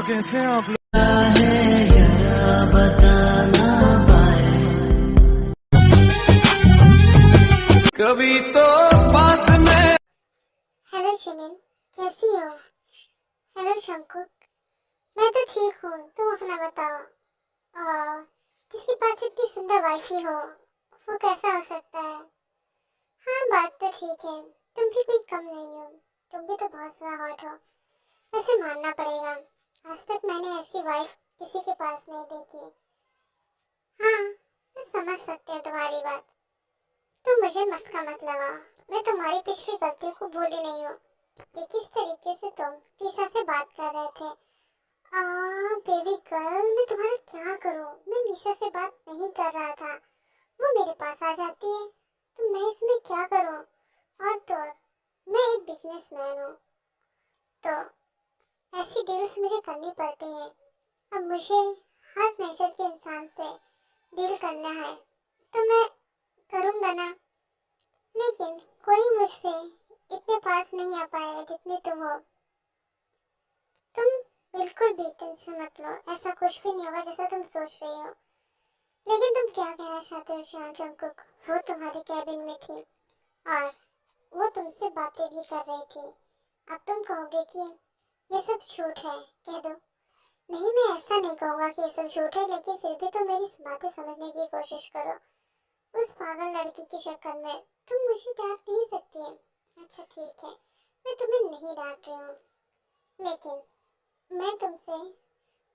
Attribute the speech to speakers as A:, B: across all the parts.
A: तो कैसे हैं आप लोग? कभी तो पास में।
B: हेलो शिमिन, कैसी हो? हेलो शंकुक, मैं तो ठीक हूँ, तुम अपना बताओ। और जिसके पास इतनी सुंदर वाइफी हो वो कैसा हो सकता है? हाँ, बात तो ठीक है, तुम भी कोई कम नहीं हो, तुम भी तो बहुत ज़्यादा हॉट हो। वैसे मानना पड़ेगा, आज तक मैंने ऐसी वाइफ किसी के पास नहीं देखी। हाँ, मैं समझ सकती हूँ तुम्हारी बात। तुम मुझे मस्का मत लगाओ, मैं तुम्हारी पिछली गलतियों को भूली नहीं हूँ कि किस तरीके से तुम टीसा से बात कर रहे थे। बेबी गर्ल, मैं तुम्हारा क्या करूँ? मैं लीसा से बात नहीं कर रहा था, वो मेरे पास आ जाती है तो मैं इसमें क्या करूँ? और तो और, मैं एक बिजनेसमैन हूँ तो ऐसी डील्स मुझे करनी पड़ती हैं। अब मुझे हर नेचर के इंसान से डील करना है तो मैं करूँगा ना। लेकिन कोई मुझसे इतने पास नहीं आ पाएगा जितने तुम हो। तुम बिल्कुल भी टेंशन मत लो, ऐसा कुछ भी नहीं होगा जैसा तुम सोच रही हो। लेकिन तुम क्या कहना चाहते हो श्याम जंकुक? वो तुम्हारे कैबिन में थी और वो तुमसे बातें भी कर रही थी। अब तुम कहोगे कि ये सब झूठ है, कह दो। नहीं, मैं ऐसा नहीं कहूँगा कि ये सब झूठ है, लेकिन फिर भी तुम मेरी बातें समझने की कोशिश करो। उस पागल लड़की के चक्कर में तुम मुझे डांट नहीं सकती। अच्छा ठीक है, मैं तुम्हें नहीं डांट रही हूँ, लेकिन मैं तुमसे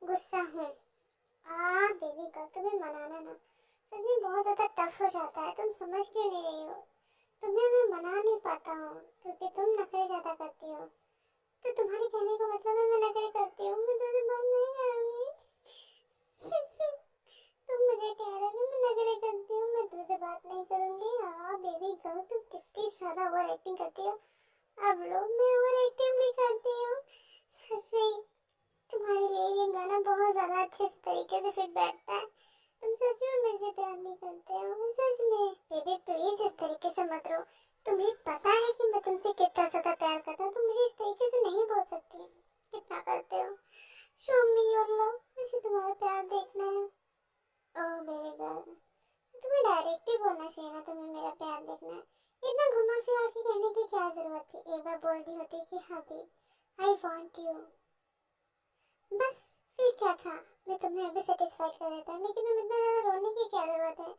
B: गुस्सा हूँ। बेबी गर्ल, तुम्हें मनाना ना सच में बहुत ज़्यादा टफ हो जाता है, तुम समझ क्यों नहीं रही हो? तुम्हें मैं मना नहीं पाता हूँ क्योंकि तुम नखरे ज़्यादा करती हो। तो तुम्हारे कहने का मतलब है मैं नखरे करती हूँ, मैं तुझसे बात नहीं करूँगी। तुम मुझे कह रहे हो मैं नखरे करती हूँ, मैं तुझसे बात नहीं करूँगी। बेबी गर्ल, तुम कितनी ज़्यादा ओवर एक्टिंग करती हो। अब लो, मैं ओवर एक्टिंग भी करती हूँ सच में। तुम्हारे लिए ये गाना बहुत ज़्यादा अच्छे तरीके से फिट बैठता है। तुम सच में मुझे प्यार नहीं करते हो, सच में। बेबी प्लीज इस तरीके से मत रो, तुम्हें पता है कि मैं तुमसे कितना ज़्यादा प्यार करता हूँ, तुम मुझे इस तरीके से नहीं बोल सकती। कितना करते हो? शो मी योर लव, मुझे तुम्हारा प्यार देखना है। ओह बेबी गर्ल, तुम्हें डायरेक्ट ही बोलना चाहिए ना, तुम्हें मेरा प्यार देखना है। इतना घुमा फिरा के कहने की क्या जरूरत थी? एक बार बोल दी होती कि हाँ भी, आई वॉन्ट यू, बस। फिर क्या था, मैं तुम्हें अभी सेटिस्फाइड कर देता, लेकिन अब इतना ज़्यादा रोने की क्या जरूरत है?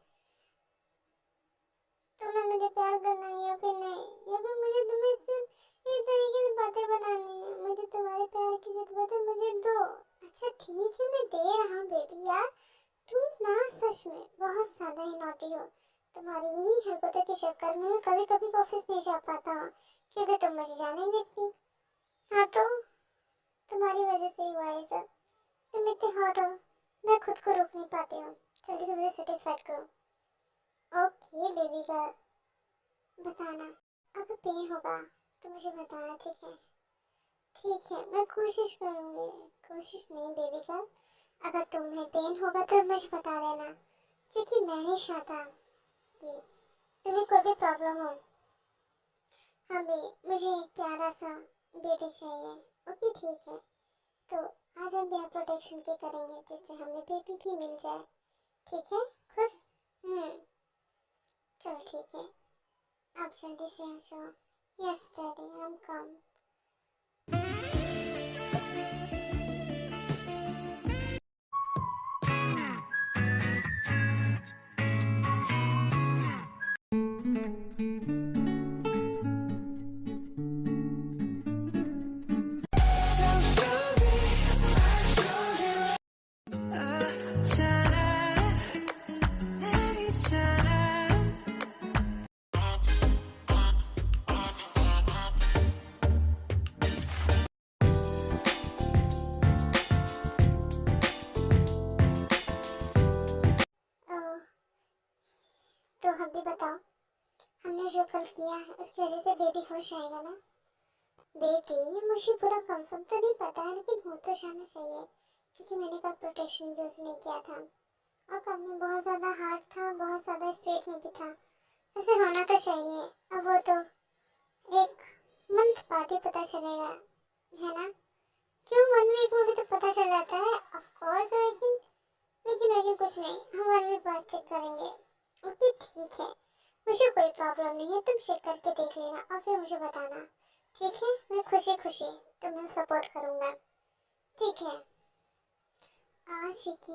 B: तुम्हें मुझे प्यार करना है या फिर नहीं, या फिर मुझे तुम्हें सिर्फ इस तरीके से बातें बनानी है? मुझे तुम्हारे प्यार की जरूरत है, मुझे दो। अच्छा ठीक है, मैं दे रहा हूँ बेबी। यार तुम ना सच में बहुत ज़्यादा ही नॉटी हो। तुम्हारी ही हरकतों के चक्कर में मैं कभी कभी ऑफिस नहीं जा पाता हूँ क्योंकि तुम मुझे जाने नहीं देती। हाँ तो तुम्हारी वजह से ही हुआ ये सब। तुम इतने हॉट हो, मैं खुद को रोक नहीं पाती हूँ। जल्दी से मुझे सेटिस्फाइड करो। ओके बेबी गर्ल, बताना अगर पेन होगा तो मुझे बताना, ठीक है? ठीक है, मैं कोशिश करूँगी। कोशिश नहीं बेबी गर्ल, अगर तुम्हें पेन होगा तो मुझे बता देना, क्योंकि मैं नहीं चाहता कि तुम्हें कोई भी प्रॉब्लम हो। हाँ बे, मुझे एक प्यारा सा बेबी चाहिए। ओके ठीक है, तो आज हम बिना प्रोटेक्शन के करेंगे जिससे हमें बेबी भी मिल जाए, ठीक है? खुश? चलो ठीक है, आप जल्दी से आ जाओ। यस डैडी, आई एम कम। तो हम भी बताओ, हमने जो कल किया है उसकी वजह से बेबी हो जाएगा ना? बेबी मुझे पूरा कंफर्म तो नहीं पता है, लेकिन हो तो जाना चाहिए क्योंकि मैंने कल प्रोटेक्शन यूज़ नहीं किया था और कल में बहुत ज़्यादा हार्ड था, बहुत ज़्यादा स्पीड में भी था। ऐसे होना तो चाहिए। अब वो तो एक मंथ बाद ही पता चलेगा, है ना? क्यों 1 वीक में भी तो पता चल जाता है ऑफ कोर्स, लेकिन कुछ नहीं, हम 1 वीक बाद चेक करेंगे। ओके ठीक है, मुझे कोई प्रॉब्लम नहीं है, तुम चेक करके देख लेना और फिर मुझे बताना, ठीक है? मैं खुशी खुशी तुम्हें सपोर्ट करूँगा, ठीक है? शिकी,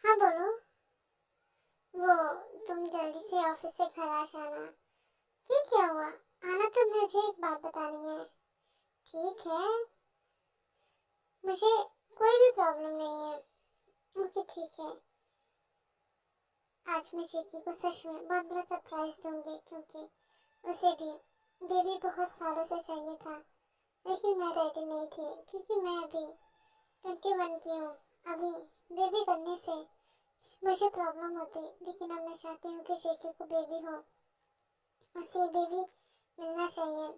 B: हाँ बोलो। वो तुम जल्दी से ऑफिस से घर आ जाना। क्यों, क्या हुआ? आना तो मुझे एक बात बतानी है। ठीक है, मुझे कोई भी प्रॉब्लम नहीं है। ओके ठीक है। आज मैं चिकी को सच में बहुत बड़ा सरप्राइज दूंगी, क्योंकि उसे भी बेबी बहुत सालों से चाहिए था, लेकिन मैं रेडी नहीं थी, क्योंकि मैं अभी 21 की हूँ। अभी बेबी करने से मुझे प्रॉब्लम होती, लेकिन अब मैं चाहती हूँ कि चिकी को बेबी हो, उसे बेबी मिलना चाहिए।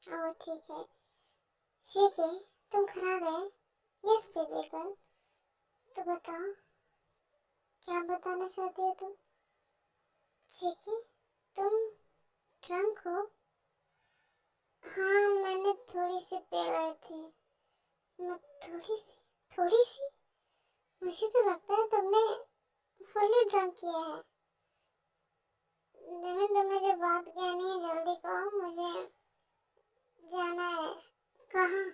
B: ओह ठीक है। चिकी, तुम घर आ गए? Yes baby girl. तो बताओ, क्या बताना चाहती हो तुम? चिकी, तुम ड्रंक हो? हाँ, मैंने थोड़ी सी पी रही थी। मैं थोड़ी सी? मुझे तो लगता है तुमने फुल्ली ड्रंक किया है। लेकिन तुम्हें जो बात कहनी है जल्दी कहो, मुझे जाना है। कहाँ?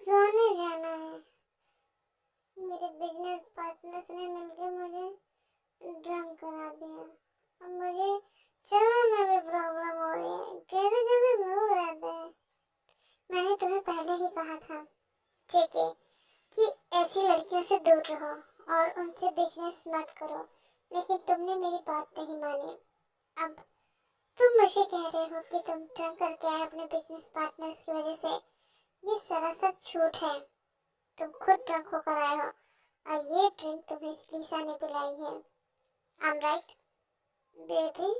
B: सोने जाना है। मेरे बिजनेस पार्टनर्स ने मिलकर मुझे ड्रंक करा दिया। अब मुझे चलने में भी प्रॉब्लम हो रही है, कैसे कैसे लोग रहते हैं। मैंने तुम्हें पहले ही कहा था, ठीक है, कि ऐसी लड़कियों से दूर रहो और उनसे बिजनेस मत करो, लेकिन तुमने मेरी बात नहीं मानी। अब तुम मुझे कह रहे हो कि तुम ड्रंक करके आए अपने बिजनेस पार्टनर्स की वजह से। ये सरासर झूठ है। तुम खुद ड्रंक होकर आए हो और ये ड्रिंक तुम्हें लीसा ने पिलाई है। I am right baby?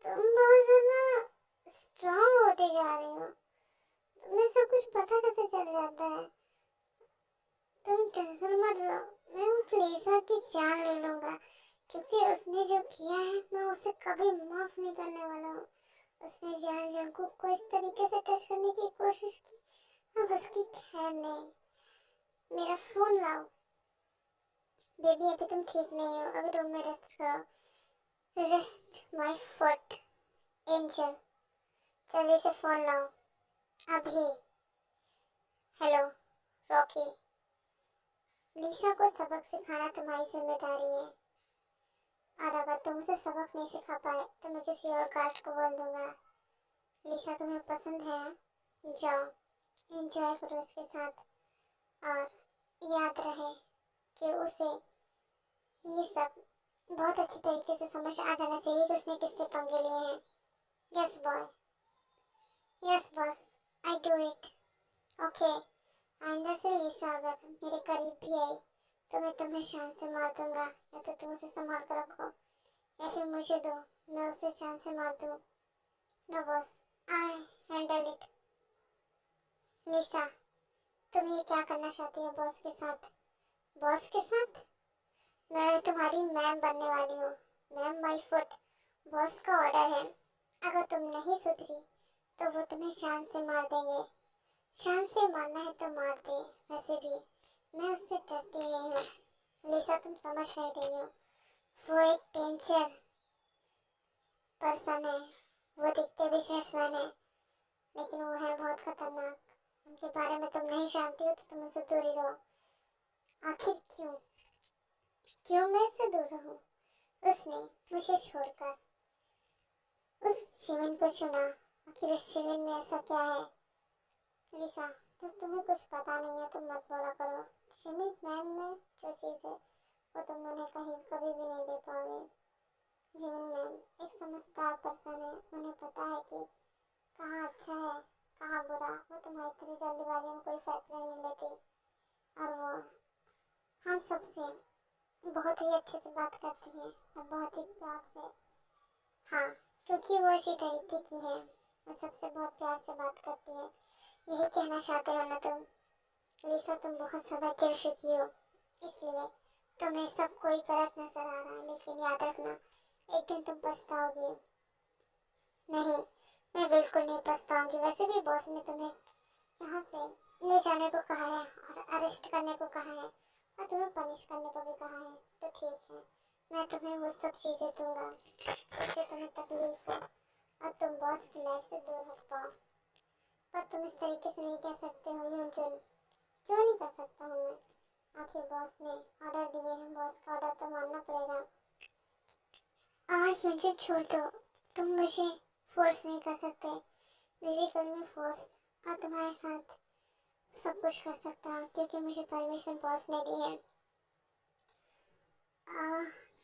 B: तुम बहुत ज्यादा स्ट्रांग होती जा रही हो। तुम्हें सब कुछ पता कैसे चल जाता है? तुम टेंशन मत लो, मैं उस लीसा की जान ले लूंगा, क्योंकि उसने जो किया है मैं उसे कभी माफ नहीं करने वाला हूँ। उसने जान जंकुक को इस तरीके से टच करने की कोशिश की, अब उसकी खैर नहीं। मेरा फोन लाओ। बेबी अभी तुम ठीक नहीं हो, अभी रूम में रेस्ट करो। Rest my foot angel. जल्दी से फोन लाओ अभी। हेलो रॉकी, लीसा को सबक सिखाना तुम्हारी जिम्मेदारी है, और अगर तुम उसे सबक नहीं सिखा पाए तो मैं किसी और गार्ड को बोल दूंगा। लीसा तुम्हें पसंद है? जाओ एंजॉय करो उसके साथ, और याद रहे कि उसे ये सब बहुत अच्छी तरीके से समझ आ जाना चाहिए कि उसने किससे पंगे लिए हैं। Yes boy, yes boss, I do it. Okay, आइंदा से लीसा अगर मेरे करीब भी आई तो मैं तुम्हें शान से मार दूंगा, या तो तुम उसे संभाल कर रखो, या फिर मुझे दो, मैं उसे जान से मार दूं। No boss, I handle it. Lisa, तुम ये क्या करना चाहती हो बॉस के साथ? बॉस के साथ? मैं तुम्हारी मैम बनने वाली हूँ। मैम माय फुट, बॉस का ऑर्डर है। अगर तुम नहीं सुधरी तो वो तुम्हें शान से मार देंगे। शान से मारना है तो मार दे, वैसे भी मैं उससे डरती नहीं हूँ। लीसा, तुम समझ नहीं रही हो, वो एक डेंजर पर्सन है। वो दिखते बिजनेसमैन है, लेकिन वो है बहुत खतरनाक। उनके बारे में तुम नहीं जानती हो तो तुम उनसे दूर ही रहो। आखिर क्यों क्यों मैं उससे दूर रहूं? उसने मुझे छोड़कर उस शिविन को चुना। आखिर इस शिविन में ऐसा क्या है? लीसा, तो तुम्हें कुछ पता नहीं है, तुम मत बोला करो। शिविन मैम में जो चीज़ है वो तुम उन्हें कहीं कभी भी नहीं दे पाओगे। शिविन मैम एक समझदार पर्सन है, उन्हें पता है कि कहाँ अच्छा है कहाँ बुरा। वो तुम्हारी इतनी जल्दबाजी में कोई फैसला नहीं लेती, और वो हम सबसे बहुत ही अच्छे से बात करती है और बहुत ही प्यार से। हाँ, क्योंकि वो इसी तरीके की है, वो सबसे बहुत प्यार से बात करती है। यही कहना चाहते हो ना तुम? लीसा, तुम बहुत ज़्यादा गिर चुकी हो, इसलिए तुम्हें सब कोई गलत नजर आ रहा है, लेकिन याद रखना एक दिन तुम पछताओगी। नहीं, मैं बिल्कुल नहीं पछताऊंगी। वैसे भी बॉस ने तुम्हें यहाँ से ले जाने को कहा है और अरेस्ट करने को कहा है और तुम्हें पनिश करने को भी कहा है, तो ठीक है, मैं तुम्हें वो सब चीज़ें दूंगा जिससे तुम्हें तकलीफ हो और तुम बॉस की लाइफ से दूर हट पाओ। पर तुम इस तरीके से नहीं कह सकते हो यूजुन। क्यों नहीं कर सकता हूँ मैं? आखिर बॉस ने ऑर्डर दिए हैं, बॉस का ऑर्डर तो मानना पड़ेगा। यूजुन छोड़ दो, तुम मुझे फोर्स नहीं कर सकते। बेबी गर्ल में फोर्स और तुम्हारे साथ सब कुछ कर सकता हूँ क्योंकि मुझे परमिशन बॉस ने दी है।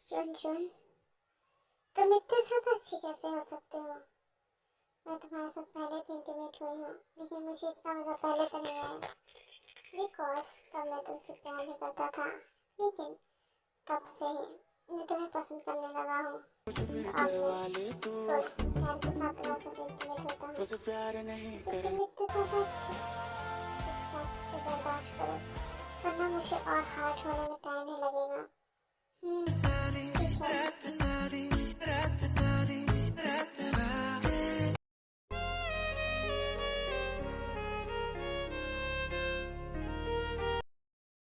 B: यूजुन, तुम इतने ज़्यादा अच्छी कैसे हो सकते हो? मैं तुम्हारे साथ पहले भी इंटीमेट हुई हूँ, लेकिन मुझे इतना मज़ा पहले तो नहीं आया बिकॉज तब मैं तुमसे प्यार नहीं करता था, लेकिन तब से ही मैं तुम्हें पसंद करने लगा हूँ। तो प्यार के साथ तुम्हारे साथ इंटीमेट होता हूँ, तो तुम इतने ज़्यादा अच्छी, चुपचाप से बर्दाश्त करो, वरना मुझे और हार्ट होने में टाइम नहीं लगेगा। ठीक है।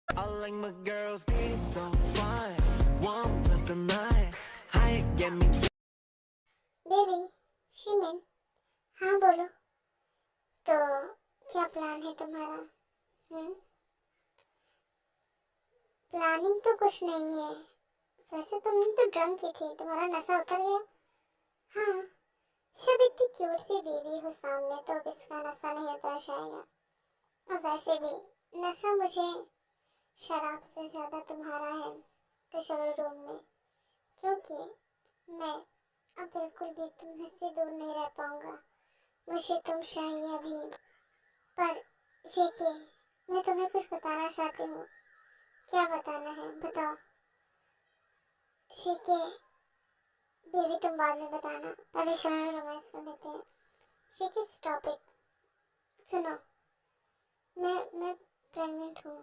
A: I like my girls be so fine. 1+9, I get me.
B: Baby शिमिन, हाँ बोलो। तो क्या प्लान है तुम्हारा? प्लानिंग तो कुछ नहीं है। वैसे तुम तो ड्रंक ही थी, तुम्हारा नशा उतर गया। हाँ, जब इतनी क्यूट सी बेबी हो सामने तो किसका नशा नहीं उतर जाएगा। और वैसे भी नशा मुझे शराब से ज़्यादा तुम्हारा है। तो चलो रूम में, क्योंकि मैं अब बिल्कुल भी तुमसे दूर नहीं रह पाऊंगा। मुझे तुम चाहिए अभी। पर ये कि मैं तुम्हें कुछ बताना चाहती हूँ। क्या बताना है बताओ। ये कि बेबी तुम बाद में बताना, पहले चलो रोमांस कर लेते हैं। ये कि स्टॉप इट। सुनो, मैं प्रेग्नेंट हूँ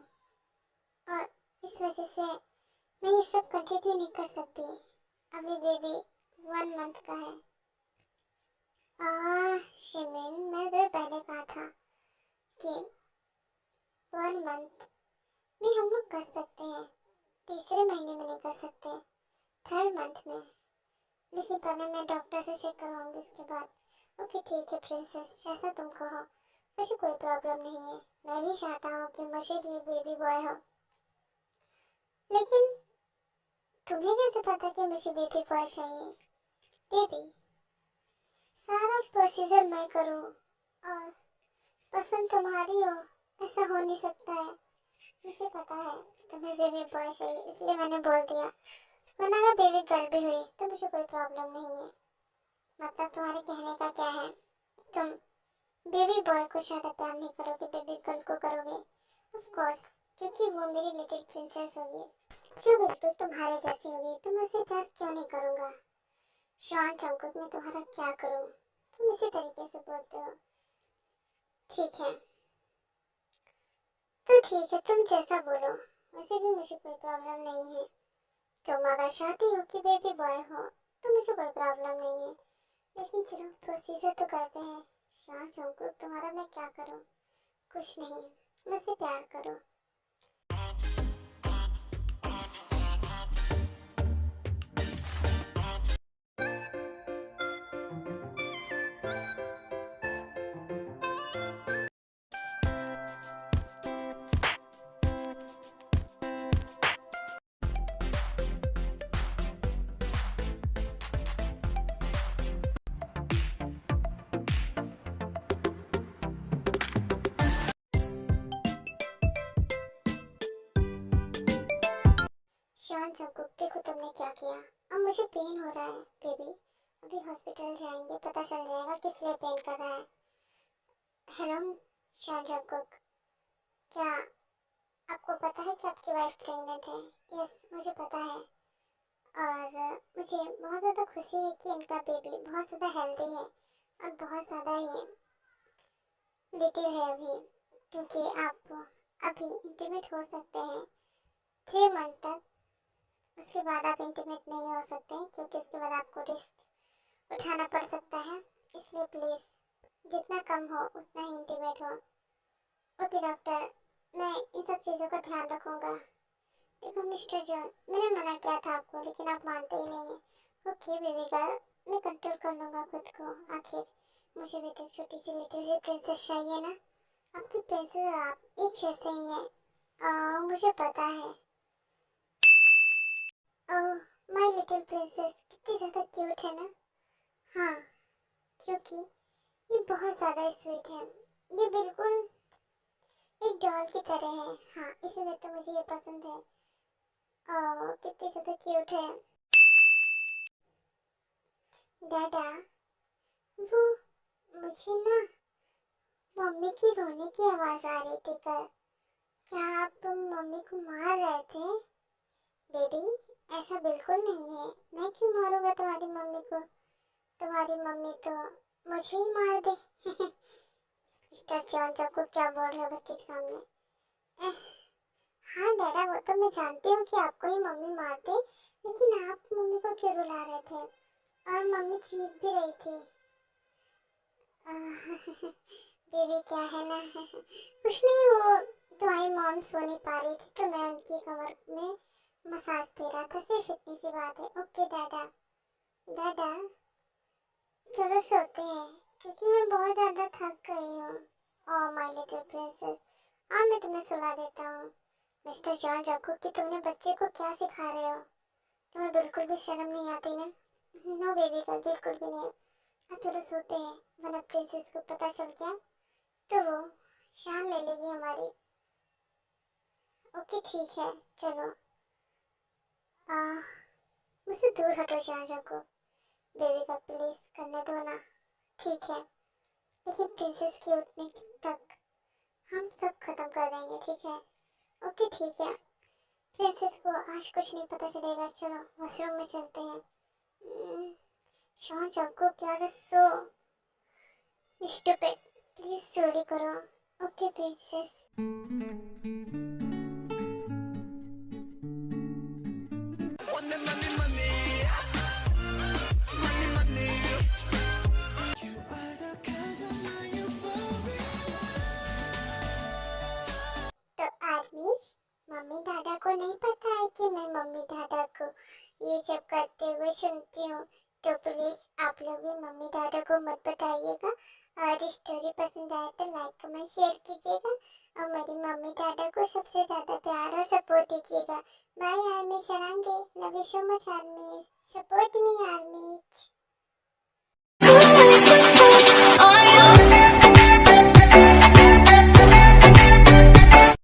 B: और इस वजह से मैं ये सब कंटिन्यू नहीं कर सकती। अभी बेबी 1 मंथ का है। शिमिन, मैंने तुम्हें पहले कहा था कि 1 मंथ में हम लोग कर सकते हैं, तीसरे महीने में नहीं कर सकते, 3rd मंथ में। लेकिन पहले मैं डॉक्टर से चेक करवाऊंगी उसके बाद। ओके ठीक है प्रिंसेस, जैसा तुम कहो, मुझे कोई प्रॉब्लम नहीं है। मैं भी चाहता हूँ कि मुझे भी बेबी बॉय हो, लेकिन तुम्हें कैसे पता कि मुझे बेबी बॉय चाहिए? बेबी, सारा प्रोसीजर मैं करूँ और पसंद तुम्हारी हो, ऐसा हो नहीं सकता है। मुझे पता है तुम्हें बेबी बॉय चाहिए, इसलिए मैंने बोल दिया। वरना अगर बेबी गर्ल भी हुई तो मुझे कोई प्रॉब्लम नहीं है। मतलब तुम्हारे कहने का क्या है, तुम बेबी बॉय को ज़्यादा प्यार नहीं करोगे, बेबी गर्ल को करोगे। ऑफ कोर्स, क्योंकि वो मेरी लिटिल प्रिंसेस होगी जो बिल्कुल तुम्हारे जैसी होगी। तुम उससे प्यार क्यों नहीं करूँगा? शॉन जंगकुक, मैं तुम्हारा क्या करूँ? तुम इसी तरीके से बोलते हो। ठीक है तो ठीक है, तुम जैसा बोलो। वैसे भी मुझे कोई प्रॉब्लम नहीं है। तुम अगर चाहती हो कि बेबी बॉय हो तो मुझे कोई प्रॉब्लम नहीं है। लेकिन चलो प्रोसीजर तो करते हैं। शॉन जंगकुक, तुम्हारा मैं क्या करूँ? कुछ नहीं, मुझसे प्यार करो। शॉन जंगकुक, देखो तुमने क्या किया। अब मुझे पेन हो रहा है बेबी। अभी हॉस्पिटल जाएंगे, पता चल जाएगा किस लिए पेन कर रहा है। हेलो शॉन जंगकुक, क्या आपको पता है कि आपकी वाइफ प्रेग्नेंट है? यस, मुझे पता है। और मुझे बहुत ज़्यादा खुशी है कि इनका बेबी बहुत ज़्यादा हेल्दी है और बहुत ज़्यादा ही लिटिल है अभी, क्योंकि आप अभी इंटीमेट हो सकते हैं 3 मंथ तक। उसके बाद आप इंटीमेट नहीं हो सकते क्योंकि उसके बाद आपको रिस्क उठाना पड़ सकता है। इसलिए प्लीज़ जितना कम हो उतना ही इंटीमेट हो। ओके डॉक्टर, मैं इन सब चीज़ों का ध्यान रखूंगा। देखो मिस्टर जॉन, मैंने मना किया था आपको लेकिन आप मानते ही नहीं हैं। ओके बेबी गर्ल, मैं कंट्रोल कर लूँगा खुद को। आखिर मुझे भी तो छोटी सी लिटिल सी प्रिंसेस चाहिए ना। आपकी प्रिंसेस और आप एक जैसे ही हैं। मुझे पता है। ओह माय लिटिल प्रिंसेस कितनी ज़्यादा क्यूट है ना। हाँ, क्योंकि ये बहुत ज़्यादा स्वीट है। ये बिल्कुल एक डॉल की तरह है। हाँ, इसलिए तो मुझे ये पसंद है। ओह कितनी ज़्यादा क्यूट है। दादा, वो मुझे ना मम्मी की रोने की आवाज़ आ रही थी कल। क्या आप मम्मी को मार रहे थे? बेबी, ऐसा बिल्कुल नहीं है। मैं क्यों मारूंगा तुम्हारी मम्मी को? तुम्हारी मम्मी तो मुझे ही मार दे। मिस्टर जॉन को क्या बोल रहे हो बच्चे के सामने? एह, हाँ डैडा, वो तो मैं जानती हूँ कि आपको ही मम्मी मारते, लेकिन आप मम्मी को क्यों रुला रहे थे? और मम्मी चीख भी रही थी। बेबी क्या है ना, कुछ नहीं, वो तुम्हारी मॉम सो नहीं पा रही थी तो मैं उनकी कमर में मसाज दे रहा था, सिर्फ इतनी सी बात है। ओके दादा। दादा, चलो सोते हैं क्योंकि मैं बहुत ज़्यादा थक गई हूँ। ओह माय लिटिल प्रिंसेस, हाँ मैं तुम्हें सुला देता हूँ। मिस्टर जॉन जॉकब कि तुमने बच्चे को क्या सिखा रहे हो? तुम्हें बिल्कुल भी शर्म नहीं आती ना? नो बेबी गर्ल, बिल्कुल भी नहीं। अब चलो सोते हैं, वरना प्रिंसेस को पता चल गया तो वो शान ले लेगी हमारी। ओके ठीक है, चलो। आ, मुझसे दूर हटो जॉन जॉकब। बेबी गर्ल प्लीज करने दो ना। ठीक है, लेकिन प्रिंसेस के उठने तक हम सब खत्म कर देंगे, ठीक है? ओके ठीक है। प्रिंसेस को आज कुछ नहीं पता चलेगा। चलो वॉशरूम में चलते हैं। शॉन को क्या सो स्टूपिड, प्लीज सॉरी करो। Okay princess.
A: Money, money, money, money, money. You are the cause of my euphoria.
B: तो आदमीज, मम्मी दादा को नहीं पता है कि मैं मम्मी दादा को ये सब करते हुए सुनती हूँ, तो प्लीज आप लोग भी मम्मी दादा को मत बताइएगा। और स्टोरी पसंद आए तो लाइक कमेंट शेयर कीजिएगा और मेरी मम्मी दादा को सबसे ज़्यादा प्यार और सपोर्ट दीजिएगा। बाय आर्मी शरांगे, love you so much army, support me army.